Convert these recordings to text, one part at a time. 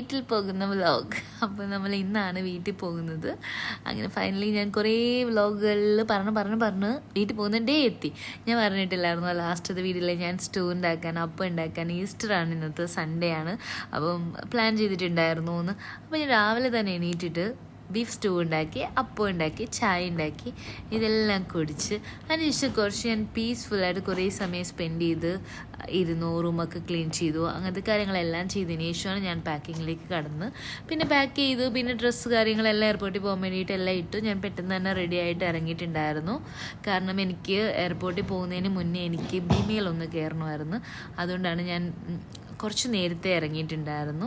വീട്ടിൽ പോകുന്ന വ്ലോഗ്. അപ്പോൾ നമ്മൾ ഇന്നാണ് വീട്ടിൽ പോകുന്നത്. അങ്ങനെ ഫൈനലി ഞാൻ കുറേ വ്ലോഗുകളിൽ പറഞ്ഞ് വീട്ടിൽ പോകുന്ന എത്തി. ഞാൻ പറഞ്ഞിട്ടില്ലായിരുന്നു ലാസ്റ്റത്തെ വീഡിയോയിൽ ഞാൻ സ്റ്റൂ ഉണ്ടാക്കാൻ, അപ്പം ഉണ്ടാക്കാൻ. ഈസ്റ്ററാണ്, ഇന്നത്തെ സൺഡേ ആണ്. അപ്പം പ്ലാൻ ചെയ്തിട്ടുണ്ടായിരുന്നു എന്ന്. അപ്പോൾ ഞാൻ രാവിലെ തന്നെ എണീറ്റിട്ട് ബീഫ് സ്റ്റൂ ഉണ്ടാക്കി, അപ്പം ഉണ്ടാക്കി, ചായ ഉണ്ടാക്കി, ഇതെല്ലാം കുടിച്ച് അതിനുശേഷം കുറച്ച് ഞാൻ പീസ്ഫുള്ളായിട്ട് കുറേ സമയം സ്പെൻഡ് ചെയ്ത് ഇരുന്നു, റൂമൊക്കെ ക്ലീൻ ചെയ്തു. അങ്ങനത്തെ കാര്യങ്ങളെല്ലാം ചെയ്തതിന് ശേഷമാണ് ഞാൻ പാക്കിങ്ങിലേക്ക് കടന്ന്. പിന്നെ പാക്ക് ചെയ്തു, പിന്നെ ഡ്രസ്സ് കാര്യങ്ങളെല്ലാം എയർപോർട്ടിൽ പോകാൻ വേണ്ടിയിട്ട് എല്ലാം ഇട്ടു. ഞാൻ പെട്ടെന്ന് തന്നെ റെഡി ആയിട്ട് ഇറങ്ങിയിട്ടുണ്ടായിരുന്നു. കാരണം എനിക്ക് എയർപോർട്ടിൽ പോകുന്നതിന് മുന്നേ എനിക്ക് ഭീമയിലൊന്ന് കയറണമായിരുന്നു. അതുകൊണ്ടാണ് ഞാൻ കുറച്ച് നേരത്തെ ഇറങ്ങിയിട്ടുണ്ടായിരുന്നു.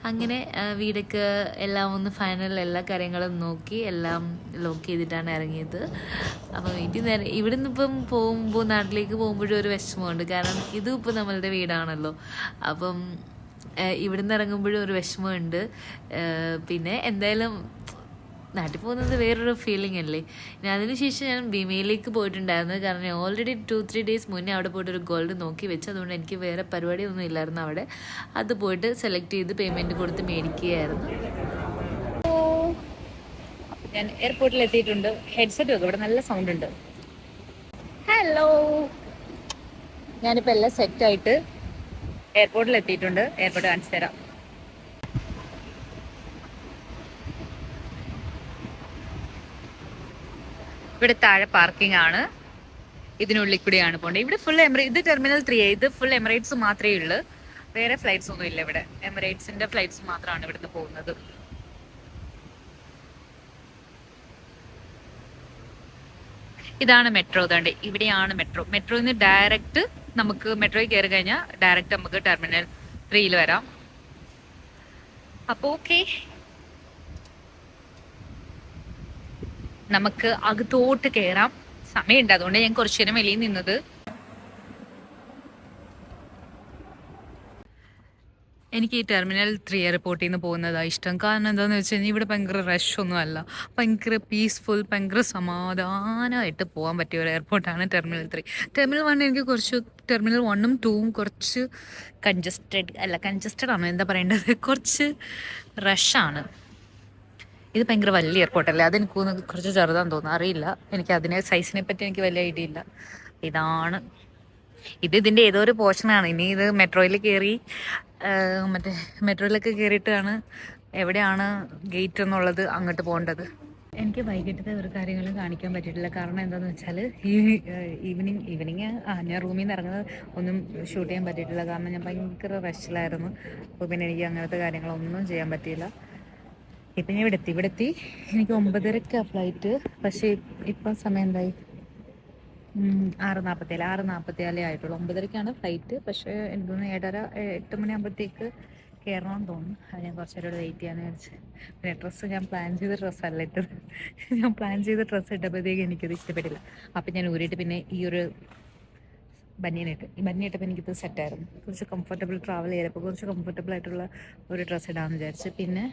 അങ്ങനെ വീടൊക്കെ എല്ലാം ഒന്ന് ഫൈനൽ എല്ലാ കാര്യങ്ങളും നോക്കി എല്ലാം ലോക്ക് ചെയ്തിട്ടാണ് ഇറങ്ങിയത്. അപ്പോൾ ഇവിടുന്ന് ഇപ്പം പോകുമ്പോൾ, നാട്ടിലേക്ക് പോകുമ്പോഴും ഒരു വിഷമമുണ്ട്. കാരണം ഇതും ഇപ്പോൾ നമ്മളുടെ വീടാണല്ലോ. അപ്പം ഇവിടുന്ന് ഇറങ്ങുമ്പോഴും ഒരു വിഷമമുണ്ട്. പിന്നെ എന്തായാലും നാട്ടിൽ പോകുന്നത് വേറൊരു ഫീലിംഗ് അല്ലേ. ഇനി അതിനുശേഷം ഞാൻ ഭീമയിലേക്ക് പോയിട്ടുണ്ടായിരുന്നു. കാരണം ഞാൻ ഓൾറെഡി 2-3 ഡേയ്സ് മുന്നേ അവിടെ പോയിട്ട് ഒരു ഗോൾഡ് നോക്കി വെച്ച്. അതുകൊണ്ട് എനിക്ക് വേറെ പരിപാടിയൊന്നും ഇല്ലായിരുന്നു അവിടെ. അത് പോയിട്ട് സെലക്ട് ചെയ്ത് പേയ്മെൻറ്റ് കൊടുത്ത് മേടിക്കുകയായിരുന്നു. ഞാൻ എയർപോർട്ടിൽ എത്തിയിട്ടുണ്ട്. ഹെഡ്സെറ്റ് വെക്കും, ഇവിടെ നല്ല സൗണ്ട് ഉണ്ട്. ഹലോ, ഞാനിപ്പോൾ എല്ലാം സെറ്റായിട്ട് എയർപോർട്ടിൽ എത്തിയിട്ടുണ്ട്. എയർപോർട്ട് കാണിച്ചു തരാം. ഇവിടെ താഴെ പാർക്കിംഗ് ആണ്. ഇതിനുള്ളിൽ കൂടിയാണ് പോകേണ്ടത്. ഇവിടെ ഫുൾ ഇത് ടെർമിനൽ 3. ഇത് ഫുൾ എമിറേറ്റ്സ് മാത്രമേ ഉള്ളൂ, വേറെ ഫ്ലൈറ്റ്സ് ഒന്നും ഇല്ല ഇവിടെ. എമിറേറ്റ്സിന്റെ ഫ്ലൈറ്റ്സ് മാത്രമാണ് ഇവിടുന്ന് പോകുന്നത്. ഇതാണ് മെട്രോ. താണ്ട് ഇവിടെയാണ് മെട്രോ. മെട്രോയിൽ നിന്ന് ഡയറക്റ്റ് നമുക്ക് മെട്രോയിൽ കയറി കഴിഞ്ഞാൽ ഡയറക്റ്റ് നമുക്ക് ടെർമിനൽ 3 വരാം. അപ്പോൾ ഓക്കെ, നമുക്ക് അകത്തോട്ട് കയറാം. സമയമുണ്ട്, അതുകൊണ്ട് ഞാൻ കുറച്ചു നേരം വെളിയിൽ നിന്നത്. എനിക്ക് ഈ ടെർമിനൽ 3 എയർപോർട്ടിൽ നിന്ന് പോകുന്നതാണ് ഇഷ്ടം. കാരണം എന്താണെന്ന് വെച്ച് കഴിഞ്ഞാൽ ഇവിടെ ഭയങ്കര റഷ് ഒന്നും അല്ല. ഭയങ്കര പീസ്ഫുൾ, ഭയങ്കര സമാധാനമായിട്ട് പോകാൻ പറ്റിയ ഒരു എയർപോർട്ടാണ് ടെർമിനൽ 3. ടെർമിനൽ 1 എനിക്ക് കുറച്ച്, ടെർമിനൽ 1ഉം 2ഉം കുറച്ച് കൺജസ്റ്റഡ് ആണോ എന്താ പറയേണ്ടത്, കുറച്ച് റഷാണ്. ഇത് ഭയങ്കര വലിയ എയർപോർട്ടല്ലേ, അതെനിക്ക് കുറച്ച് ചെറുതാന്ന് തോന്നുന്നു, അറിയില്ല. എനിക്ക് അതിനെ സൈസിനെ പറ്റി എനിക്ക് വലിയ ഐഡിയ ഇല്ല. ഇതാണ് ഇതിൻ്റെ ഏതോ ഒരു പോർഷനാണ്. ഇനി ഇത് മെട്രോയിൽ കയറി മറ്റേ മെട്രോയിലൊക്കെ കയറിയിട്ടാണ് എവിടെയാണ് ഗേറ്റ് എന്നുള്ളത് അങ്ങോട്ട് പോകേണ്ടത്. എനിക്ക് വൈകിട്ടത്തെ ഒരു കാര്യങ്ങളും കാണിക്കാൻ പറ്റിയിട്ടില്ല. കാരണം എന്താണെന്ന് വെച്ചാൽ ഈ ഈവനിങ് ഞാൻ റൂമിൽ നിന്ന് ഇറങ്ങുന്നത് ഒന്നും ഷൂട്ട് ചെയ്യാൻ പറ്റിയിട്ടില്ല. കാരണം ഞാൻ ഭയങ്കര റഷിലായിരുന്നു. അപ്പോൾ പിന്നെ എനിക്ക് അങ്ങനത്തെ കാര്യങ്ങളൊന്നും ചെയ്യാൻ പറ്റിയില്ല. ഇപ്പം ഞാൻ ഇവിടെ എത്തി. എനിക്ക് 9:30 ഫ്ലൈറ്റ്. പക്ഷേ ഇപ്പം സമയം എന്തായി? 6:44 ആയിട്ടുള്ളൂ. 9:30 ഫ്ലൈറ്റ്. പക്ഷേ എനിക്ക് തോന്നുന്നു 7:30-8 മണിയാകുമ്പോഴത്തേക്ക് കയറണമെന്ന് തോന്നുന്നു. അത് ഞാൻ കുറച്ച് നേരം വെയിറ്റ് ചെയ്യാമെന്ന് വിചാരിച്ചു. പിന്നെ ഡ്രസ്സ് ഞാൻ പ്ലാൻ ചെയ്ത ഡ്രസ്സല്ല ഇട്ടത്. ഞാൻ പ്ലാൻ ചെയ്ത ഡ്രസ്സ് ഇട്ടപ്പോഴത്തേക്ക് എനിക്കത് ഇഷ്ടപ്പെട്ടില്ല. അപ്പം ഞാൻ ഊരിയിട്ട് പിന്നെ ഈ ഒരു ബനിയനിട്ട്, ഈ ബനിയനിട്ടപ്പോൾ എനിക്കിത് സെറ്റായിരുന്നു. കുറച്ച് കംഫർട്ടബിൾ ട്രാവൽ ചെയ്തപ്പോൾ കുറച്ച് കംഫർട്ടബിൾ ആയിട്ടുള്ള ഒരു ഡ്രസ്സ് ഇടാമെന്ന് വിചാരിച്ചു. പിന്നെ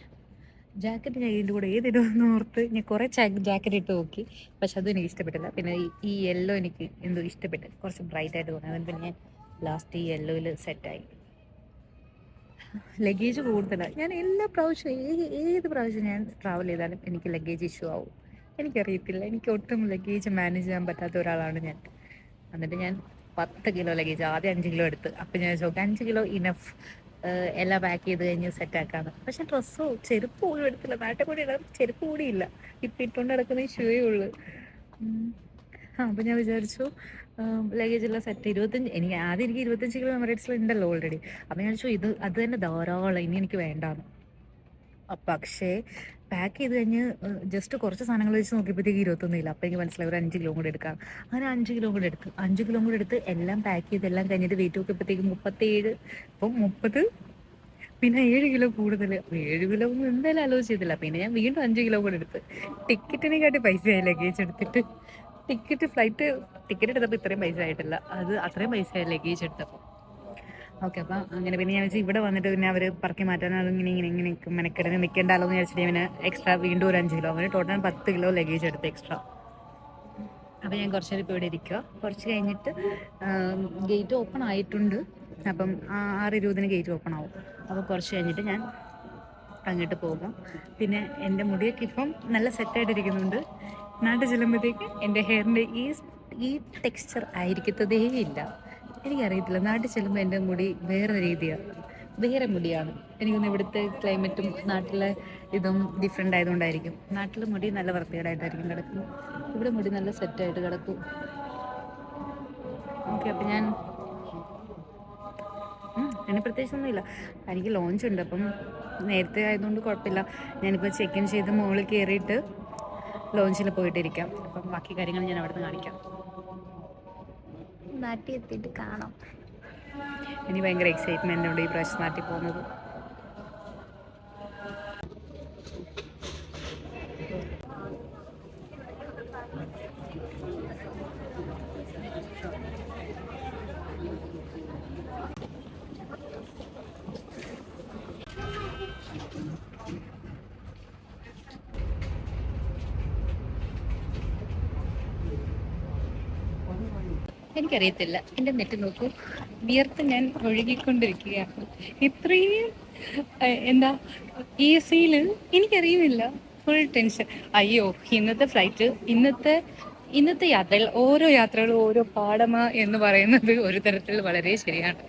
ജാക്കറ്റ് ഞാൻ ഇതിൻ്റെ കൂടെ ഏതിടുമെന്ന് ഓർത്ത് ഞാൻ കുറേ ജാക്കറ്റ് ഇട്ട് നോക്കി. പക്ഷെ അതും എനിക്ക് ഇഷ്ടപ്പെട്ടില്ല. പിന്നെ ഈ യെല്ലോ എനിക്ക് എന്തോ ഇഷ്ടപ്പെട്ട്, കുറച്ച് ബ്രൈറ്റ് ആയിട്ട് തോന്നി. അതുകൊണ്ട് പിന്നെ ഞാൻ ലാസ്റ്റ് ഈ യെല്ലോയിൽ സെറ്റായി. ലഗേജ് കൂടുതലാണ്. ഞാൻ എല്ലാ പ്രാവശ്യവും ഏത് പ്രാവശ്യം ഞാൻ ട്രാവൽ ചെയ്താലും എനിക്ക് ലഗേജ് ഇഷ്യൂ ആവും. എനിക്കറിയത്തില്ല, എനിക്ക് ഒട്ടും ലഗേജ് മാനേജ് ചെയ്യാൻ പറ്റാത്ത ഒരാളാണ് ഞാൻ. എന്നിട്ട് ഞാൻ 10 കിലോ ലഗേജ് ആദ്യം 5 കിലോ എടുത്ത്. അപ്പം ഞാൻ ചോദിക്കും 5 കിലോ ഇനഫ്, എല്ലാം പാക്ക് ചെയ്ത് കഴിഞ്ഞ് സെറ്റാക്കാണ്. പക്ഷെ ഡ്രസ്സോ ചെരുപ്പ് പോലും എടുത്തില്ല. നാട്ടിൽ കൂടി ഇടാൻ ചെരുപ്പ് കൂടിയില്ല. ഇപ്പം ഇട്ടുകൊണ്ട് നടക്കുന്ന ഈ ഷൂയേ ഉള്ളൂ. അപ്പം ഞാൻ വിചാരിച്ചു ലഗേജെല്ലാം സെറ്റ്. എനിക്ക് 25 കിലോ എമിറേറ്റ്സിൽ ഉണ്ടല്ലോ ഓൾറെഡി. അപ്പം ഞാൻ ചോദിച്ചു അത് തന്നെ ധാരാളം, ഇനി എനിക്ക് വേണ്ടാന്ന്. പക്ഷേ പാക്ക് ചെയ്ത് കഴിഞ്ഞ് ജസ്റ്റ് കുറച്ച് സാധനങ്ങൾ വെച്ച് നോക്കിയപ്പോഴത്തേക്ക് 21 ഇല്ല. അപ്പോൾ എനിക്ക് മനസ്സിലായി ഒരു 5 കിലോ കൂടെ എടുക്കാം. അങ്ങനെ 5 കിലോ കൂടെ എടുത്ത് 5 കിലോ കൂടെ എടുത്ത് എല്ലാം പാക്ക് ചെയ്ത് എല്ലാം കഴിഞ്ഞിട്ട് വെയിറ്റ് നോക്കിയപ്പോഴത്തേക്ക് 37. അപ്പം 30, പിന്നെ 7 കിലോ കൂടുതൽ. 7 കിലോ ഒന്നും എന്തായാലും അലോ ചെയ്തില്ല. പിന്നെ ഞാൻ വീണ്ടും 5 കിലോ കൂടെ എടുത്ത്. ടിക്കറ്റിനെക്കാട്ടി പൈസയായി ലഗേജ് എടുത്തിട്ട്. ഫ്ലൈറ്റ് ടിക്കറ്റ് എടുത്തപ്പോൾ ഇത്രയും പൈസ ആയിട്ടില്ല. അത് അത്രയും പൈസയായി ലഗേജ് എടുത്തപ്പോൾ. ഓക്കെ, അപ്പം അങ്ങനെ പിന്നെ ഞാൻ വെച്ചാൽ ഇവിടെ വന്നിട്ട് പിന്നെ അവർ പറക്കി മാറ്റാൻ ഇങ്ങനെ മെനക്കെടുന്ന് നിൽക്കേണ്ടല്ലോ എന്ന് വിചാരിച്ചിട്ട് പിന്നെ എക്സ്ട്രാ വീണ്ടും ഒരു 5 കിലോ, അങ്ങനെ ടോട്ടൽ 10 കിലോ ലഗേജ് എടുത്ത് എക്സ്ട്രാ. അപ്പോൾ ഞാൻ കുറച്ച് നേരം ഇപ്പോൾ ഇവിടെ ഇരിക്കുക. കുറച്ച് കഴിഞ്ഞിട്ട് ഗേറ്റ് ഓപ്പൺ ആയിട്ടുണ്ട്. അപ്പം 6:20 ഗേറ്റ് ഓപ്പൺ ആവും. അപ്പോൾ കുറച്ച് കഴിഞ്ഞിട്ട് ഞാൻ അങ്ങോട്ട് പോകാം. പിന്നെ എൻ്റെ മുടിയൊക്കെ ഇപ്പം നല്ല സെറ്റായിട്ടിരിക്കുന്നുണ്ട്. നാട്ടിൽ ചെല്ലുമ്പോഴത്തേക്ക് എൻ്റെ ഹെയറിൻ്റെ ഈ ടെക്സ്ചർ ആയിരിക്കത്തതേ ഇല്ല. എനിക്കറിയത്തില്ല, നാട്ടിൽ ചെല്ലുമ്പോൾ എൻ്റെ മുടി വേറെ രീതിയാണ്, വേറെ മുടിയാണ്. എനിക്കൊന്ന് ഇവിടുത്തെ ക്ലൈമറ്റും നാട്ടിലെ ഇതും ഡിഫറെൻ്റ് ആയതുകൊണ്ടായിരിക്കും. നാട്ടിലെ മുടി നല്ല വൃത്തികേടായിട്ടായിരിക്കും കിടക്കുന്നത്, ഇവിടെ മുടി നല്ല സെറ്റായിട്ട് കിടക്കും. ഓക്കെ, അപ്പം ഞാൻ അതിന് പ്രത്യേകിച്ചൊന്നുമില്ല. എനിക്ക് ലോഞ്ച് ഉണ്ട്, അപ്പം നേരത്തെ ആയതുകൊണ്ട് കുഴപ്പമില്ല. ഞാനിപ്പോൾ ചെക്ക് ഇൻ ചെയ്ത് മുകളിൽ കയറിയിട്ട് ലോഞ്ചിൽ പോയിട്ടിരിക്കാം. അപ്പം ബാക്കി കാര്യങ്ങൾ ഞാൻ അവിടെ നിന്ന് കാണിക്കാം. നാട്ടിൽ എത്തിയിട്ട് കാണാം. ഇനി ഭയങ്കര എക്സൈറ്റ്മെൻ്റ് ഉണ്ട് ഈ പ്രാവശ്യം നാട്ടിൽ പോകുന്നത്. എനിക്കറിയത്തില്ല, എൻ്റെ നെറ്റ് നോക്കൂ, വിയർത്ത് ഞാൻ ഒഴുകിക്കൊണ്ടിരിക്കുകയാണ്. ഇത്രയും എന്താ എ സിയിൽ എനിക്കറിയുന്നില്ല, ഫുൾ ടെൻഷൻ. അയ്യോ, ഇന്നത്തെ ഫ്ലൈറ്റ്, ഇന്നത്തെ യാത്രകൾ, ഓരോ യാത്രകളും ഓരോ പാഠമാ എന്ന് പറയുന്നത് ഒരു തരത്തിൽ വളരെ ശരിയാണ്.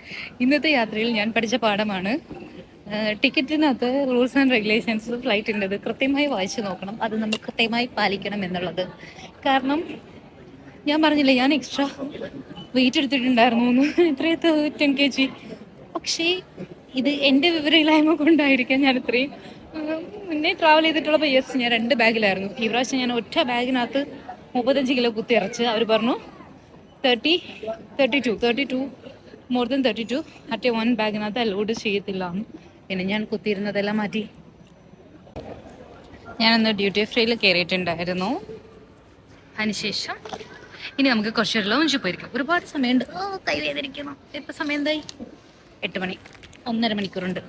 ഇന്നത്തെ യാത്രയിൽ ഞാൻ പഠിച്ച പാഠമാണ്, ടിക്കറ്റിനകത്ത് റൂൾസ് ആൻഡ് റെഗുലേഷൻസ് ഫ്ലൈറ്റിൻ്റെത് കൃത്യമായി വായിച്ചു നോക്കണം, അത് നമ്മൾ കൃത്യമായി പാലിക്കണം എന്നുള്ളത്. കാരണം ഞാൻ പറഞ്ഞില്ലേ, ഞാൻ എക്സ്ട്രാ വെയിറ്റ് എടുത്തിട്ടുണ്ടായിരുന്നു എന്ന്, എത്രയും 10 kg. പക്ഷേ ഇത് എൻ്റെ വിവരമില്ലായ്മ കൊണ്ടായിരിക്കാം ഞാൻ ഇത്രയും. മുന്നേ ട്രാവൽ ചെയ്തിട്ടുള്ളപ്പോൾ യെസ്, ഞാൻ 2 ബാഗിലായിരുന്നു. ഈ പ്രാവശ്യം ഞാൻ ഒറ്റ ബാഗിനകത്ത് 35 കിലോ കുത്തിയിറച്ച്. അവർ പറഞ്ഞു 32 മോർ ദൻ 32 അറ്റ് 1 ബാഗിനകത്ത് അലോഡ് ചെയ്യത്തില്ല എന്ന്. പിന്നെ ഞാൻ കുത്തിയിരുന്നതെല്ലാം മാറ്റി. ഞാനന്ന് ഡ്യൂട്ടി ഫ്രീയിൽ കയറിയിട്ടുണ്ടായിരുന്നു. അതിനുശേഷം ഇനി നമുക്ക് കുറച്ച് ലോഞ്ച് പോയിരിക്കാം. ഒരുപാട് സമയമുണ്ട്. കൈ വേദനിക്കുന്നു. ഇപ്പം സമയം എന്തായി? 8 മണി, 1.5 മണിക്കൂറുണ്ട്.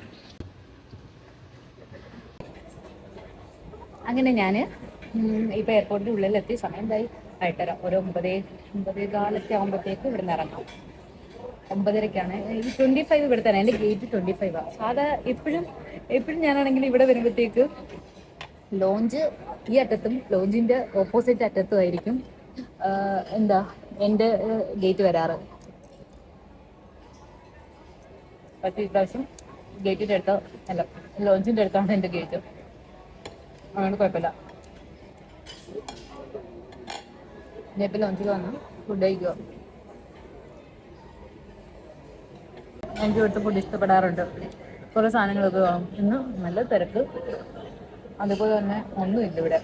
അങ്ങനെ ഞാൻ ഇപ്പോൾ എയർപോർട്ടിൻ്റെ ഉള്ളിലെത്തി. സമയം എന്തായി? 8:30. ഒരു 9:15 ആകുമ്പോഴത്തേക്ക് ഇവിടെ നിന്ന് ഇറങ്ങാം. 9:30 ഈ 25 ഇവിടെ തന്നെ. എൻ്റെ ഗേറ്റ് 25 സാധാ. എപ്പോഴും ഞാനാണെങ്കിൽ ഇവിടെ വരുമ്പോഴത്തേക്ക് ലോഞ്ച് ഈ അറ്റത്തും ലോഞ്ചിൻ്റെ ഓപ്പോസിറ്റ് അറ്റത്തും ആയിരിക്കും എൻ്റെ ഗേറ്റ് വരാറ്. പക്ഷേ ഈ പ്രാവശ്യം ഗേറ്റിൻ്റെ അടുത്ത് അല്ല, ലോഞ്ചിൻ്റെ അടുത്താണ് എൻ്റെ ഗേറ്റ്. അതുകൊണ്ട് കുഴപ്പമില്ല. ഞാൻ ഇപ്പോൾ ലോഞ്ചിൽ വന്ന് ഫുഡ് കഴിക്കുക. എനിക്ക് ഇവിടുത്തെ ഫുഡ് ഇഷ്ടപ്പെടാറുണ്ട്. കുറേ സാധനങ്ങളൊക്കെ കാണും. ഇന്ന് നല്ല തിരക്ക്. അതുപോലെ തന്നെ ഒന്നുമില്ല ഇവിടെ.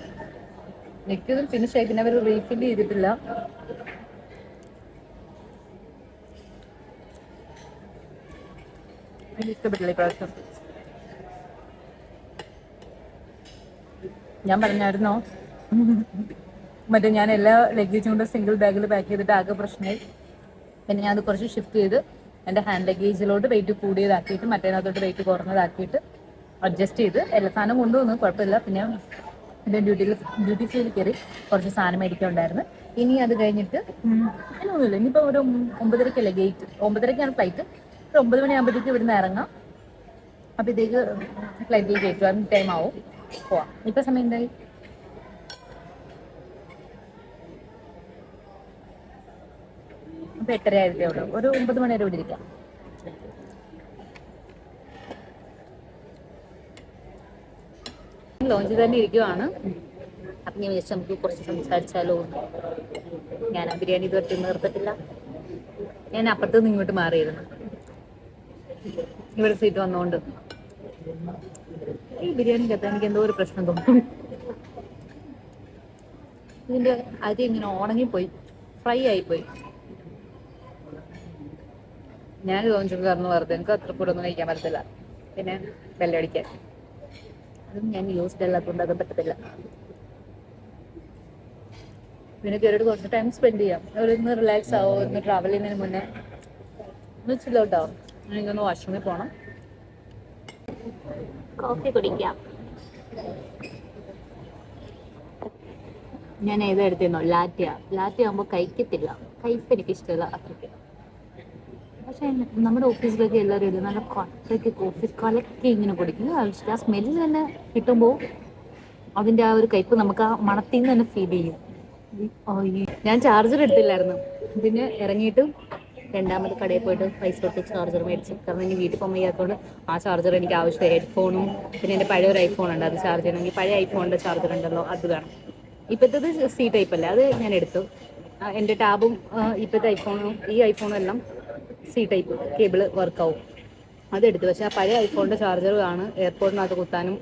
മിക്കതും ഫിനിഷ് ആയി. പിന്നെ അവർ റീഫില്ല് ചെയ്തിട്ടില്ല. എനിക്ക് ഇഷ്ടപ്പെട്ടില്ല ഇപ്രാവശ്യം. ഞാൻ പറഞ്ഞായിരുന്നോ മറ്റേ ഞാൻ എല്ലാ ലഗേജും കൊണ്ട് സിംഗിൾ ബാഗിൽ പാക്ക് ചെയ്തിട്ട് ആകെ പ്രശ്നമായി. പിന്നെ ഞാൻ അത് കുറച്ച് ഷിഫ്റ്റ് ചെയ്ത് എൻ്റെ ഹാൻഡ് ലഗേജിലോട്ട് വെയിറ്റ് കൂടിയതാക്കിയിട്ട് മറ്റേതിനകത്തോട്ട് വെയിറ്റ് കുറഞ്ഞതാക്കിയിട്ട് അഡ്ജസ്റ്റ് ചെയ്ത് എല്ലാ സാധനം കൊണ്ടുവന്നു. കുഴപ്പമില്ല. പിന്നെ എൻ്റെ ഡ്യൂട്ടി ഫ്രീയിൽ കയറി കുറച്ച് സാധനം മേടിക്കാനുണ്ടായിരുന്നു. ഇനി അത് കഴിഞ്ഞിട്ട് അതിനൊന്നുമില്ല. ഇനിയിപ്പോൾ ഒരു 9:30 ഗേറ്റ്. 9:30 ഫ്ലൈറ്റ്. ഒരു 9 മണിയാകുമ്പോഴത്തേക്ക് ഇവിടുന്ന് ഇറങ്ങാം. അപ്പോഴത്തേക്ക് ഫ്ലൈറ്റിൽ കയറ്റുവാൻ ടൈം ആവും. പോവാം. ഇപ്പം സമയം എന്തായി? ഇപ്പം 8:30 ആയിരത്തേ ഉള്ളൂ. ഒരു 9 മണി വരെ ഇവിടെ ഇരിക്കാം. ലോഞ്ചിൽ തന്നെ ഇരിക്കുവാണ്. അപ്പം ഞാൻ വിചാരിച്ചു നമുക്ക് കുറച്ച് സംസാരിച്ചാലോ. ഞാൻ ആ ബിരിയാണി ഇതുവരെ നിർത്തിട്ടില്ല. ഞാൻ അപ്പുറത്ത് നിന്ന് ഇങ്ങോട്ട് മാറിയിരുന്നു ഇവിടെ സീറ്റ് വന്നുകൊണ്ട്. ഈ ബിരിയാണിക്കകത്ത് എനിക്ക് എന്തോ ഒരു പ്രശ്നം തോന്നും. ഇതിൻ്റെ അരി ഇങ്ങനെ ഉണങ്ങിപ്പോയി, ഫ്രൈ ആയിപ്പോയി. ഞാൻ ലോഞ്ചിൽ കയറുന്നു വെറുതെ. എനിക്ക് അത്ര കൂടെ ഒന്നും കഴിക്കാൻ പറ്റത്തില്ല. പിന്നെ ബെല്ലടിക്കാൻ അതും ഞാൻ യൂസ്ഡ് അല്ലാത്തതുകൊണ്ട് അത് പറ്റത്തില്ല. പിന്നെ കയറിയിട്ട് കുറച്ച് ടൈം സ്പെൻഡ് ചെയ്യാം. ഒന്ന് റിലാക്സ് ആവും. ഒന്ന് ട്രാവൽ ചെയ്യുന്നതിന് മുന്നേ ഒന്ന് ചില്ലോട്ടാവും. എനിക്കൊന്ന് വാഷ്റൂമിൽ പോകണം. കോഫി കുടിക്കാം. ഞാൻ ഏതാ എടുത്തിരുന്നോ? ലാറ്റ ആകുമ്പോൾ കഴിക്കത്തില്ല. കയ്പ്പ് എനിക്ക് ഇഷ്ടമല്ല അത്രയ്ക്ക്. പക്ഷേ നമ്മുടെ ഓഫീസിലൊക്കെ എല്ലാവരും ഇത് നല്ല കട്ടയ്ക്ക് കോഫി കലക്കി ഇങ്ങനെ കുടിക്കും. ആ സ്മെല്ല് തന്നെ കിട്ടുമ്പോൾ അതിൻ്റെ ആ ഒരു കയ്പ്പ് നമുക്ക് ആ മണത്തിൽ നിന്ന് തന്നെ ഫീൽ ചെയ്യും. ഞാൻ ചാർജർ എടുത്തില്ലായിരുന്നു, പിന്നെ ഇറങ്ങിയിട്ട് രണ്ടാമത് കടയിൽ പോയിട്ട് പൈസ കൊടുത്ത് ചാർജർ മേടിച്ചു. കാരണം ഇനി വീട്ടിൽ പോകുമ്പോൾ ചെയ്യാത്തതുകൊണ്ട് ആ ചാർജർ എനിക്ക് ആവശ്യമായി. ഹെഡ്ഫോണും പിന്നെ എൻ്റെ പഴയ ഒരു ഐഫോൺ ഉണ്ട്, അത് ചാർജ് ചെയ്യണമെങ്കിൽ പഴയ ഐഫോണിൻ്റെ ചാർജർ ഉണ്ടല്ലോ അത് വേണം. ഇപ്പോഴത്തേത് സി ടൈപ്പ് അല്ലേ, അത് ഞാൻ എടുത്തു. എൻ്റെ ടാബും ഇപ്പോഴത്തെ ഐഫോണും ഈ ഐഫോണും എല്ലാം സി ടൈപ്പ് കേബിള് വർക്കാവും, അതെടുത്തു. പക്ഷേ ആ പഴയ ഐഫോണിൻ്റെ ചാർജറാണ് എയർപോർട്ടിനകത്ത് കുത്താനും.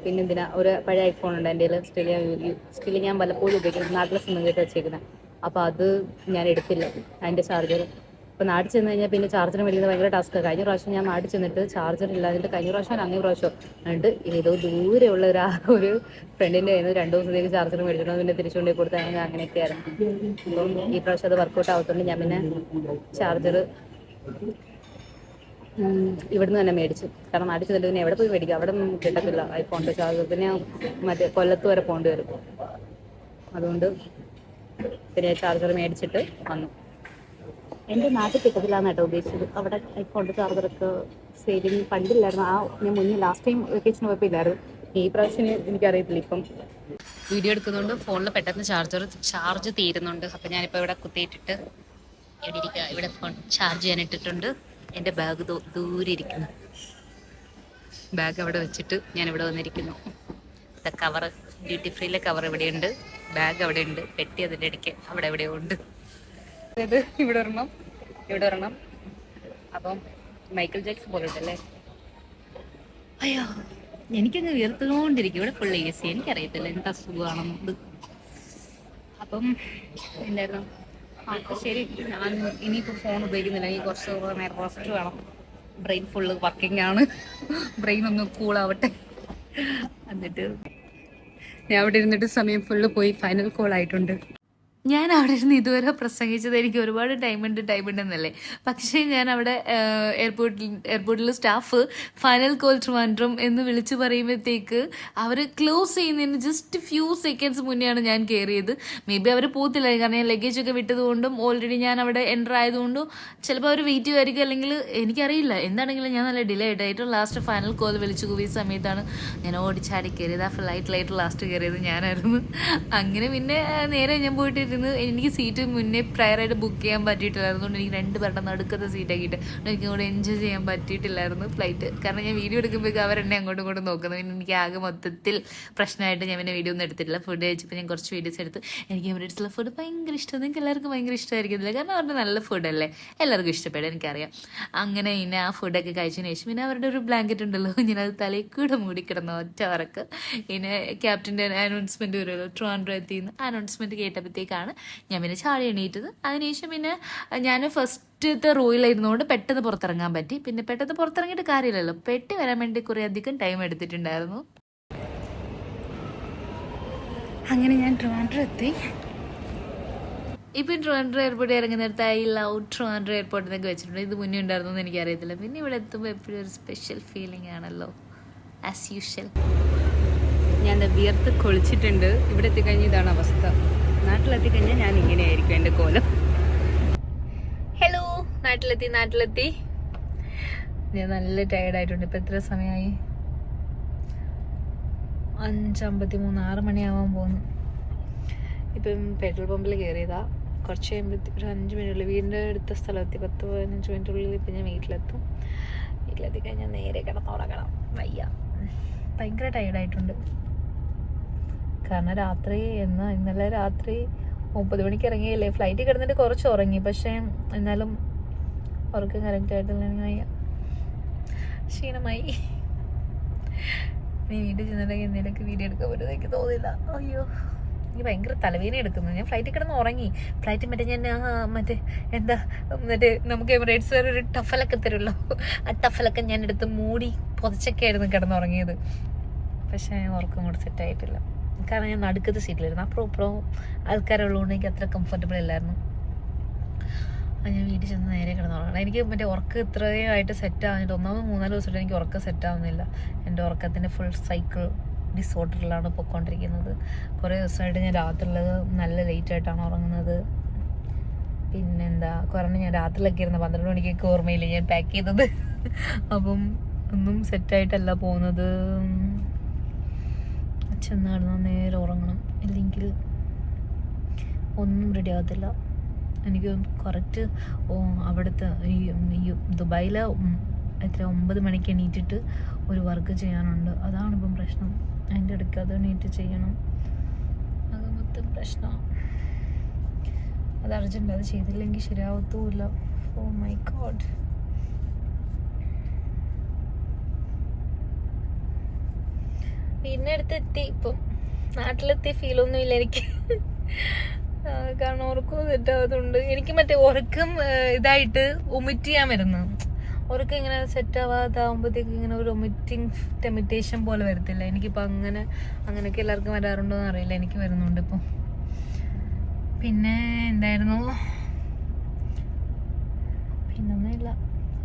പിന്നെന്തിനാ ഒരു പഴയ ഐഫോൺ ഉണ്ട് എൻ്റെ കയ്യിൽ, സ്റ്റിൽ ഞാൻ വല്ലപ്പോഴും ഉപയോഗിക്കുന്നത്, നാട്ടിലെ സിം കേട്ട് വെച്ചേക്കുന്നത്. അപ്പോൾ അത് ഞാൻ എടുത്തില്ല അതിൻ്റെ ചാർജർ. അപ്പോൾ നാട്ടിൽ ചെന്ന് കഴിഞ്ഞാൽ പിന്നെ ചാർജർ മേടിക്കുന്നത് ഭയങ്കര ടാസ്ക്കാണ്. കഴിഞ്ഞ പ്രാവശ്യം ഞാൻ നാട്ടിൽ ചെന്നിട്ട് ചാർജർ ഇല്ലാതിട്ട് കഴിഞ്ഞ പ്രാവശ്യം അങ്ങേ പ്രാവശ്യം എന്നിട്ട് ഏതോ ദൂരെയുള്ള ഒരു ഫ്രണ്ടിൻ്റെ കയ്യിൽ നിന്ന് 2 ദിവസത്തേക്ക് ചാർജർ മേടിച്ചിട്ട് പിന്നെ തിരിച്ചുകൊണ്ടേ കൊടുത്താൽ അങ്ങനെയൊക്കെ ആയിരുന്നു. അപ്പം ഈ പ്രാവശ്യം അത് വർക്കൗട്ട് ആവത്തുകൊണ്ട് ഞാൻ പിന്നെ ചാർജർ ഇവിടുന്ന് തന്നെ മേടിച്ചു. കാരണം നാട്ടിൽ ചെന്നിട്ട് പിന്നെ എവിടെ പോയി മേടിക്കുക, അവിടെ ഒന്നും കിട്ടത്തില്ല ഐഫോണിൻ്റെ ചാർജർ. പിന്നെ മറ്റേ കൊല്ലത്ത് വരെ പോകേണ്ടി വരും. അതുകൊണ്ട് പിന്നെ ചാർജർ മേടിച്ചിട്ട് വന്നു. എൻ്റെ നാട്ടിൽ കിട്ടത്തില്ലാന്ന് കേട്ടോ ഉദ്ദേശിച്ചത്. അവിടെ ഐഫോണിൻ്റെ ചാർജറൊക്കെ സെയിലിങ് പണ്ടില്ലായിരുന്നു. ഞാൻ മുന്നേ ലാസ്റ്റ് ടൈം വെക്കേഷൻ പോയപ്പോൾ ഇല്ലായിരുന്നു. ഈ പ്രാവശ്യം എനിക്കറിയത്തില്ല. ഇപ്പം വീഡിയോ എടുക്കുന്നതുകൊണ്ട് ഫോണിൽ പെട്ടെന്ന് ചാർജ് തീരുന്നുണ്ട്. അപ്പം ഞാനിപ്പോൾ ഇവിടെ കുത്തിയിട്ടിട്ട് ഇവിടെ ഇരിക്കുക. ഇവിടെ ഫോൺ ചാർജ് ചെയ്യാനിട്ടിട്ടുണ്ട്. എൻ്റെ ബാഗ് ദൂരെ ഇരിക്കുന്നു. ബാഗ് അവിടെ വെച്ചിട്ട് ഞാനിവിടെ വന്നിരിക്കുന്നു. കവറ്, ഡ്യൂട്ടി ഫ്രീയിലെ കവർ ഇവിടെയുണ്ട്, ബാഗ് അവിടെ ഉണ്ട്, പെട്ടി അതിൻ്റെ ഇടയ്ക്ക് അവിടെ എവിടെയോ ഉണ്ട്. അതായത് ഇവിടെ ഒരെണ്ണം. അപ്പം മൈക്കിൾ ജാക്സൺ പോലെ ഉണ്ടല്ലേ. അയ്യോ, എനിക്കങ്ങ് വീർത്തുകൊണ്ടിരിക്കും. ഇവിടെ ഫുൾ AC, എനിക്കറിയത്തില്ല എന്ത് അസുഖമാണെന്നത്. അപ്പം എന്തായിരുന്നു, ശരി, ഞാൻ ഇനിയിപ്പോൾ ഫോൺ ഉപയോഗിക്കുന്നില്ല. എനിക്ക് കുറച്ച് നേരം റെസ്റ്റ് വേണം. ബ്രെയിൻ ഫുള്ള് വർക്കിംഗ് ആണ്. ബ്രെയിൻ ഒന്ന് കൂളാവട്ടെ. എന്നിട്ട് ഞാൻ അവിടെ ഇരുന്നിട്ട് സമയം ഫുള്ള് പോയി ഫൈനൽ കോൾ ആയിട്ടുണ്ട്. ഞാൻ അവിടെ ഇരുന്ന് ഇതുവരെ പ്രസംഗിച്ചത് എനിക്ക് ഒരുപാട് ടൈമുണ്ടെന്നല്ലേ. പക്ഷേ ഞാൻ അവിടെ എയർപോർട്ടിൽ സ്റ്റാഫ് ഫൈനൽ കോൾ ട്രിവാൻഡ്രം എന്ന് വിളിച്ച് പറയുമ്പോഴത്തേക്ക് അവർ ക്ലോസ് ചെയ്യുന്നതിന് ജസ്റ്റ് ഫ്യൂ സെക്കൻഡ്സ് മുന്നെയാണ് ഞാൻ കയറിയത്. മേ ബി അവർ പോകത്തില്ല, കാരണം ഞാൻ ലഗേജൊക്കെ വിട്ടതുകൊണ്ടും ഓൾറെഡി ഞാൻ അവിടെ എൻ്റർ ആയതുകൊണ്ടും ചിലപ്പോൾ അവർ വെയിറ്റ് ചെയ്യുമായിരിക്കും. അല്ലെങ്കിൽ എനിക്കറിയില്ല, എന്താണെങ്കിലും ഞാൻ നല്ല ഡിലേ ആയിട്ട് ലാസ്റ്റ് ഫൈനൽ കോൾ വിളിച്ച് കൂവിയ സമയത്താണ് ഞാൻ ഓടിച്ചാടി കയറിയത്. ആ ഫ്ലൈറ്റ് ലാസ്റ്റ് കയറിയത് ഞാനായിരുന്നു. അങ്ങനെ പിന്നെ നേരെ ഞാൻ പോയിട്ട് എനിക്ക് സീറ്റ് മുന്നേ പ്രയറായിട്ട് ബുക്ക് ചെയ്യാൻ പറ്റിയിട്ടില്ലായിരുന്നു. അതുകൊണ്ട് എനിക്ക് 2 പേരുടെ നടുക്കത്തെ സീറ്റാക്കിയിട്ട് എനിക്ക് കൂടെ എൻജോയ് ചെയ്യാൻ പറ്റിയിട്ടില്ലായിരുന്നു ഫ്ലൈറ്റ്. കാരണം ഞാൻ വീഡിയോ എടുക്കുമ്പോഴേക്കും അവരെന്നെ അങ്ങോട്ടും ഇങ്ങോട്ടും നോക്കുന്നത്. പിന്നെ എനിക്ക് ആകെ മൊത്തത്തിൽ പ്രശ്നമായിട്ട് ഞാൻ പിന്നെ വീഡിയോ ഒന്നും എടുത്തിട്ടില്ല. ഫുഡ് കഴിച്ചപ്പോൾ ഞാൻ കുറച്ച് വീഡിയോസ് എടുത്ത്. എനിക്ക് എമിറേറ്റ്സിലെ ഫുഡ് ഭയങ്കര ഇഷ്ടം. നിങ്ങൾക്ക് എല്ലാവർക്കും ഭയങ്കര ഇഷ്ടമായിരിക്കത്തില്ല, കാരണം അവരുടെ നല്ല ഫുഡല്ലേ, എല്ലാവർക്കും ഇഷ്ടപ്പെടും, എനിക്കറിയാം. അങ്ങനെ പിന്നെ ആ ഫുഡൊക്കെ കഴിച്ചതിന് ശേഷം പിന്നെ അവരുടെ ഒരു ബ്ലാങ്കറ്റ് ഉണ്ടല്ലോ, ഞാനത് തലയിൽ കൂടെ മൂടിക്കിടന്നു ഒറ്റ വറക്ക്. പിന്നെ ക്യാപ്റ്റൻ്റെ അനൗൺസ്മെൻറ്റ് വരുമല്ലോ, ട്രിവാൻഡ്രം എത്തിയെന്ന് അനൗൺസ്മെൻറ്റ് കേട്ടപ്പോഴത്തേക്കാണ് ഞാൻ പിന്നെ ചാടി എണീറ്റത്. അതിനുശേഷം പിന്നെ ഞാൻ ഫസ്റ്റത്തെ റോയിലായിരുന്നുകൊണ്ട് പെട്ടെന്ന് പുറത്തിറങ്ങാൻ പറ്റി. പിന്നെ പെട്ടെന്ന് പുറത്തിറങ്ങിയിട്ട് കാര്യമില്ലല്ലോ, പെട്ടി വരാൻ വേണ്ടി കുറേ അധികം ടൈം എടുത്തിട്ടുണ്ടായിരുന്നു. അങ്ങനെ ഞാൻ ട്രിവാൻഡ്രം എത്തി. ഇപ്പം ട്രിവാൻഡ്രം എയർപോർട്ടിൽ ഇറങ്ങുന്നിടത്ത് ഐ ലവ് ട്രിവാൻഡ്രം എയർപോർട്ടിൽ നിന്നൊക്കെ വെച്ചിട്ടുണ്ട്. ഇത് മുന്നേ ഉണ്ടായിരുന്നു എന്ന് എനിക്കറിയത്തില്ല. പിന്നെ ഇവിടെ എത്തുമ്പോൾ എപ്പോഴും ഒരു സ്പെഷ്യൽ ഫീലിംഗ് ആണല്ലോ, ആസ് യൂഷ്വൽ. ഞാൻ വിയർത്ത് കൊളിച്ചിട്ടുണ്ട്. ഇവിടെ എത്തിക്കഴിഞ്ഞാൽ ഇതാണ് അവസ്ഥ. നാട്ടിലെത്തിക്കഴിഞ്ഞാൽ ഞാൻ ഇങ്ങനെയായിരിക്കും എൻ്റെ കോലം. ഹലോ, നാട്ടിലെത്തി. ഞാൻ നല്ല ടയർഡായിട്ടുണ്ട്. ഇപ്പം എത്ര സമയമായി? 5:53, 6 മണിയാവാൻ പോകുന്നു. ഇപ്പം പെട്രോൾ പമ്പിൽ കയറിയതാ. കുറച്ച് കഴിയുമ്പോൾ ഒരു 5 മിനിറ്റുള്ളിൽ വീടിൻ്റെ അടുത്ത സ്ഥലമെത്തി. 10-15 മിനിറ്റുള്ളിൽ ഇപ്പം ഞാൻ വീട്ടിലെത്തിക്കഴിഞ്ഞാൽ നേരെ കിടന്നുറങ്ങണം. വയ്യ, ഭയങ്കര ടയർഡായിട്ടുണ്ട്. കാരണം ഇന്നലെ രാത്രി 9 മണിക്ക് ഇറങ്ങിയല്ലേ. ഫ്ലൈറ്റിൽ കിടന്നിട്ട് കുറച്ച് ഉറങ്ങി, പക്ഷേ എന്നാലും ഉറക്കം കറക്റ്റായിട്ടില്ല. വയ്യ, ക്ഷീണമായി. ഇനി വീട്ടിൽ ചെന്നിട്ടുണ്ടെങ്കിൽ എന്തെങ്കിലുമൊക്കെ വീഡിയോ എടുക്കാൻ പറ്റുമെന്ന് എനിക്ക് തോന്നില്ല. അയ്യോ, എനിക്ക് ഭയങ്കര തലവേദന എടുക്കുന്നത്. ഞാൻ ഫ്ലൈറ്റിൽ കിടന്ന് ഉറങ്ങി. ഫ്ലൈറ്റ് ഞാൻ നമുക്ക് എമിറേറ്റ്സ് ഒരു ടഫലൊക്കെ തരുമല്ലോ, ആ ടഫലൊക്കെ ഞാൻ എടുത്ത് മൂടി പുതച്ചൊക്കെ ആയിരുന്നു കിടന്നുറങ്ങിയത്. പക്ഷേ ഉറക്കം കൂടെ സെറ്റായിട്ടില്ല. കാരണം ഞാൻ നടുക്കത്തെ സീറ്റിലായിരുന്നു. അപ്പുറം ആൾക്കാരുള്ളതുകൊണ്ട് എനിക്ക് അത്ര കംഫർട്ടബിൾ അല്ലായിരുന്നു. ഞാൻ വീട്ടിൽ ചെന്ന് നേരെ കിടന്നുറങ്ങണം. എനിക്ക് ഉറക്കം ഇത്രയും ആയിട്ട് സെറ്റ് ആവുന്നില്ല. 3-4 ദിവസമായിട്ട് എനിക്ക് ഉറക്കം സെറ്റ് ആവുന്നില്ല. എൻ്റെ ഉറക്കത്തിൻ്റെ ഫുൾ സൈക്കിൾ ഡിസോർഡറിലാണ് പൊയ്ക്കൊണ്ടിരിക്കുന്നത്. കുറേ ദിവസമായിട്ട് ഞാൻ രാത്രിയിൽ നല്ല ലേറ്റായിട്ടാണ് ഉറങ്ങുന്നത്. പിന്നെന്താ കുറഞ്ഞ ഞാൻ രാത്രിയിലൊക്കെ ഇരുന്ന് 12 മണിക്കൊക്കെ ഓർമ്മയില്ല ഞാൻ പാക്ക് ചെയ്തത്. അപ്പം ഒന്നും സെറ്റായിട്ടല്ല പോകുന്നത്. ചെന്നായിരുന്നു നേരെ ഉറങ്ങണം, ഇല്ലെങ്കിൽ ഒന്നും റെഡി ആകത്തില്ല. എനിക്ക് കറക്റ്റ് അവിടുത്തെ ഈ ദുബായിൽ എത്ര 9 മണിക്ക് എണീറ്റിട്ട് ഒരു വർക്ക് ചെയ്യാനുണ്ട്. അതാണിപ്പം പ്രശ്നം. അതിൻ്റെ ഇടയ്ക്ക് അത് എണീറ്റ് ചെയ്യണം. അത് മൊത്തം പ്രശ്നമാണ്. അത് അർജൻറ്റ്. അത് ചെയ്തില്ലെങ്കിൽ ശരിയാവത്തുമില്ല. Oh my God. പിന്നെ അടുത്തെത്തി. ഇപ്പം നാട്ടിലെത്തിയ ഫീലൊന്നും ഇല്ല എനിക്ക്. കാരണം ഉറക്കം സെറ്റാവാത്തതുകൊണ്ട് എനിക്ക് മറ്റേ ഉറക്കം ഇതായിട്ട് ഒമിറ്റ് ചെയ്യാൻ വരുന്നു. ഉറക്കം ഇങ്ങനെ സെറ്റാവാതാവുമ്പോഴത്തേക്ക് ഇങ്ങനെ ഒരു ടെമിറ്റേഷൻ പോലെ വരത്തില്ല. എനിക്കിപ്പോൾ അങ്ങനെയൊക്കെ എല്ലാവർക്കും വരാറുണ്ടോ എന്ന് അറിയില്ല, എനിക്ക് വരുന്നുണ്ട് ഇപ്പം. പിന്നെ എന്തായിരുന്നു, പിന്നൊന്നുമില്ല.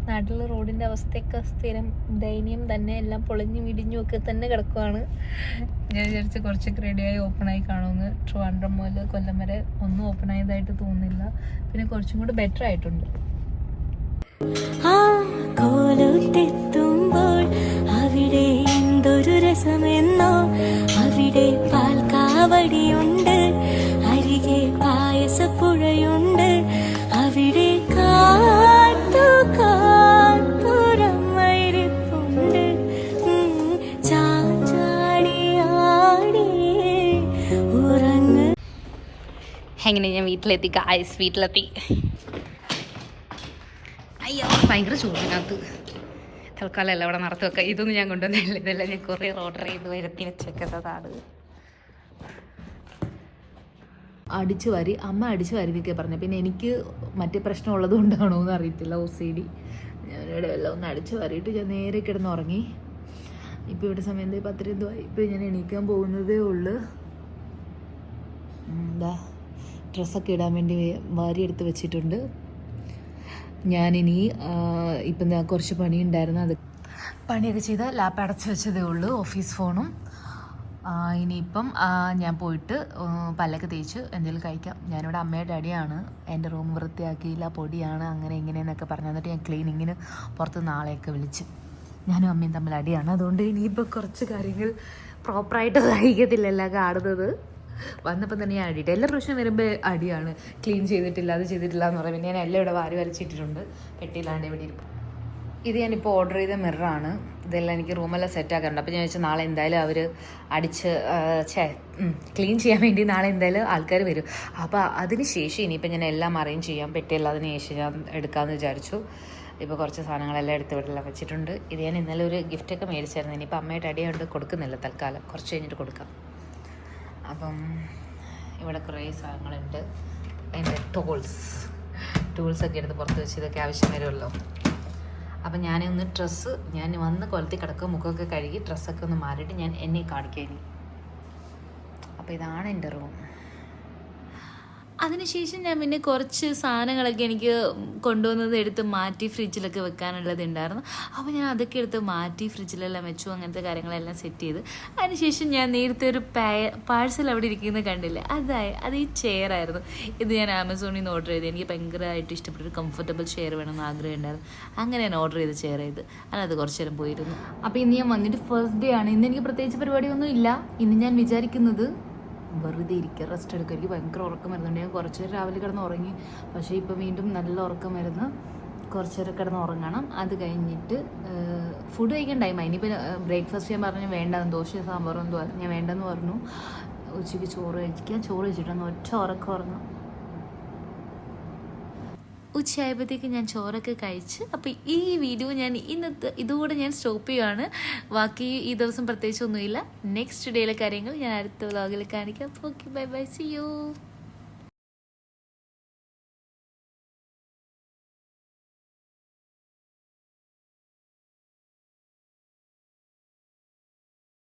നാട്ടിൽ റോഡിൻ്റെ അവസ്ഥയൊക്കെ സ്ഥിരം ദയനീയം തന്നെ. എല്ലാം പൊളിഞ്ഞും ഇടിഞ്ഞും ഒക്കെ തന്നെ കിടക്കുവാണ്. ഞാൻ വിചാരിച്ച് കുറച്ചൊക്കെ റെഡിയായി ഓപ്പണായി കാണുമെന്ന്. ട്രിവാൻഡ്രം മുതൽ കൊല്ലം വരെ ഒന്നും ഓപ്പൺ ആയതായിട്ട് തോന്നുന്നില്ല. പിന്നെ കുറച്ചും കൂടി ബെറ്റർ ആയിട്ടുണ്ട്. അവിടെ എന്തൊരു രസമെന്നോ, അവിടെ പാൽക്കാവടിയുണ്ട്, അരികെ പായസപ്പുഴയുണ്ട്, അവിടെ എങ്ങനെ ഞാൻ വീട്ടിലെത്തി. വീട്ടിലെത്തി. അയ്യോ ഭയങ്കര ചൂടിനകത്ത്. തൽക്കാലം എല്ലാം ഇവിടെ നടത്തി വെക്കാം. ഇതൊന്നും ഞാൻ കൊണ്ടുവന്നില്ല. ഇതെല്ലാം ഞാൻ കുറേ ഓർഡർ ചെയ്ത് വരുത്തി വെച്ചേക്കുന്നതാണ്. അമ്മ അടിച്ചു വാരിന്നൊക്കെ പറഞ്ഞു. പിന്നെ എനിക്ക് മറ്റേ പ്രശ്നം ഉള്ളത് കൊണ്ടാണോ എന്ന് അറിയത്തില്ല, OCD. ഞാനിവിടെ എല്ലാം ഒന്ന് അടിച്ചു വാരിയിട്ട് ഞാൻ നേരെ കിടന്ന് ഉറങ്ങി. ഇപ്പോൾ ഇവിടെ സമയം 10 ആയി. ഇപ്പോൾ ഞാൻ എണീക്കാൻ പോകുന്നതേ ഉള്ളൂ. എന്താ ഡ്രസ്സൊക്കെ ഇടാൻ വേണ്ടി വാരിയെടുത്ത് വെച്ചിട്ടുണ്ട്. ഞാനിനി ഇപ്പം കുറച്ച് പണിയുണ്ടായിരുന്നു. അത് പണിയൊക്കെ ചെയ്ത് ലാപ്പ് അടച്ച് വെച്ചതേ ഉള്ളൂ, ഓഫീസ് ഫോണും. ഇനിയിപ്പം ഞാൻ പോയിട്ട് പല്ലൊക്കെ തേച്ച് എന്തെങ്കിലും കഴിക്കാം. ഞാനിവിടെ അമ്മയുടെ അടിയാണ്. എൻ്റെ റൂം വൃത്തിയാക്കിയില്ല, പൊടിയാണ്, അങ്ങനെ ഇങ്ങനെയെന്നൊക്കെ പറഞ്ഞു. എന്നിട്ട് ഞാൻ ക്ലീനിങ്ങിന് പുറത്ത് നാളെയൊക്കെ വിളിച്ച്. ഞാനും അമ്മയും തമ്മിൽ അടിയാണ്. അതുകൊണ്ട് ഇനിയിപ്പോൾ കുറച്ച് കാര്യങ്ങൾ പ്രോപ്പറായിട്ട് സഹിക്കത്തില്ലല്ലോ കാണുന്നത്. വന്നപ്പം തന്നെ ഞാൻ അടിയിട്ട്. എല്ലാ പ്രശ്നം വരുമ്പോൾ അടിയാണ്. ക്ലീൻ ചെയ്തിട്ടില്ല, അത് ചെയ്തിട്ടില്ല എന്ന് പറയും. പിന്നെ ഞാൻ എല്ലാം ഇവിടെ വാരി വരച്ചിട്ടിട്ടുണ്ട്, പെട്ടിയിലാണ്ട് ഇവിടെ ഇരിക്കും. ഇത് ഞാനിപ്പോൾ ഓർഡർ ചെയ്ത മിററാണ്. ഇതെല്ലാം എനിക്ക് റൂമെല്ലാം സെറ്റാക്കാറുണ്ട്. അപ്പോൾ ഞാൻ വെച്ചാൽ നാളെ എന്തായാലും അവർ അടിച്ച് ക്ലീൻ ചെയ്യാൻ വേണ്ടി നാളെ എന്തായാലും ആൾക്കാർ വരും. അപ്പോൾ അതിന് ശേഷം ഇനിയിപ്പോൾ ഞാൻ എല്ലാം അറേഞ്ച് ചെയ്യാം. പെട്ടിയെല്ലാം അതിന് ശേഷം ഞാൻ എടുക്കാമെന്ന് വിചാരിച്ചു. ഇപ്പോൾ കുറച്ച് സാധനങ്ങളെല്ലാം എടുത്ത് ഇവിടെല്ലാം വെച്ചിട്ടുണ്ട്. ഇത് ഞാൻ ഇന്നലെ ഒരു ഗിഫ്റ്റൊക്കെ മേടിച്ചായിരുന്നു. ഇനിയിപ്പോൾ അമ്മയുടെ അടിയുണ്ട്, കൊടുക്കുന്നില്ല തൽക്കാലം, കുറച്ച് കഴിഞ്ഞിട്ട് കൊടുക്കാം. അപ്പം ഇവിടെ കുറേ സാധനങ്ങളുണ്ട്. എൻ്റെ ടൂൾസൊക്കെ എടുത്ത് പുറത്ത് വെച്ച് ഇതൊക്കെ ആവശ്യം വരുമല്ലോ. അപ്പം ഞാനൊന്ന് ഞാൻ വന്ന് കൊലത്തി കിടക്കുക, മുഖമൊക്കെ കഴുകി ഡ്രസ്സൊക്കെ ഒന്ന് മാറിയിട്ട് ഞാൻ എന്നെ കാണിക്കാം ഇനി. അപ്പോൾ ഇതാണ് എൻ്റെ റൂം. അതിനുശേഷം ഞാൻ പിന്നെ കുറച്ച് സാധനങ്ങളൊക്കെ എനിക്ക് കൊണ്ടുവന്നത് എടുത്ത് മാറ്റി ഫ്രിഡ്ജിലൊക്കെ വെക്കാനുള്ളത് ഉണ്ടായിരുന്നു. അപ്പോൾ ഞാൻ അതൊക്കെ എടുത്ത് മാറ്റി ഫ്രിഡ്ജിലെല്ലാം വെച്ചു. അങ്ങനത്തെ കാര്യങ്ങളെല്ലാം സെറ്റ് ചെയ്ത് അതിനുശേഷം ഞാൻ നേരത്തെ ഒരു പാഴ്സൽ അവിടെ ഇരിക്കുന്നത് കണ്ടില്ലേ, അത് ഈ ചെയറായിരുന്നു. ഇത് ഞാൻ ആമസോണിൽ നിന്ന് ഓർഡർ ചെയ്ത്. എനിക്ക് ഭയങ്കരമായിട്ട് ഇഷ്ടപ്പെട്ടൊരു കംഫർട്ടബിൾ ചെയർ വേണമെന്ന് ആഗ്രഹം ഉണ്ടായിരുന്നു. അങ്ങനെ ഞാൻ ഓർഡർ ചെയ്ത് ചെയർ ചെയ്ത് അത് കുറച്ച് നേരം പോയിരുന്നു. അപ്പോൾ ഇന്ന് ഞാൻ വന്നിട്ട് ഫസ്റ്റ് ഡേ ആണ്. ഇന്ന് എനിക്ക് പ്രത്യേകിച്ച് പരിപാടിയൊന്നും ഇല്ല. ഇന്ന് ഞാൻ വിചാരിക്കുന്നത് വെറുതെ ഇരിക്കുക, റെസ്റ്റ് എടുക്കുക. എനിക്ക് ഭയങ്കര ഉറക്കം വരുന്നുണ്ട്. ഞാൻ കുറച്ച് നേരം രാവിലെ കിടന്ന് ഉറങ്ങി. പക്ഷേ ഇപ്പോൾ വീണ്ടും നല്ല ഉറക്കം വരുന്നു. കുറച്ച് നേരം കിടന്ന് ഉറങ്ങണം. അത് കഴിഞ്ഞിട്ട് ഫുഡ് കഴിക്കാൻ ടൈമായി. ഇനിയിപ്പോൾ ബ്രേക്ക്ഫാസ്റ്റ് ഞാൻ പറഞ്ഞു വേണ്ടെന്ന്, ദോശ സാമ്പാറും എന്തോ ഞാൻ വേണ്ടെന്ന് പറഞ്ഞു. ഉച്ചയ്ക്ക് ചോറ് കഴിച്ചിട്ടൊന്ന് ഒറ്റ ഉറക്കം ഉറങ്ങും. ഉച്ചയായപ്പോഴത്തേക്ക് ഞാൻ ചോറൊക്കെ കഴിച്ച്. അപ്പോൾ ഈ വീഡിയോ ഞാൻ ഇതുകൂടെ ഞാൻ സ്റ്റോപ്പ് ചെയ്യുകയാണ്. ബാക്കി ഈ ദിവസം പ്രത്യേകിച്ചൊന്നുമില്ല. നെക്സ്റ്റ് ഡേയിലെ കാര്യങ്ങൾ ഞാൻ അടുത്ത വ്ളോഗിൽ കാണിക്കാം. Okay, bye bye, see U.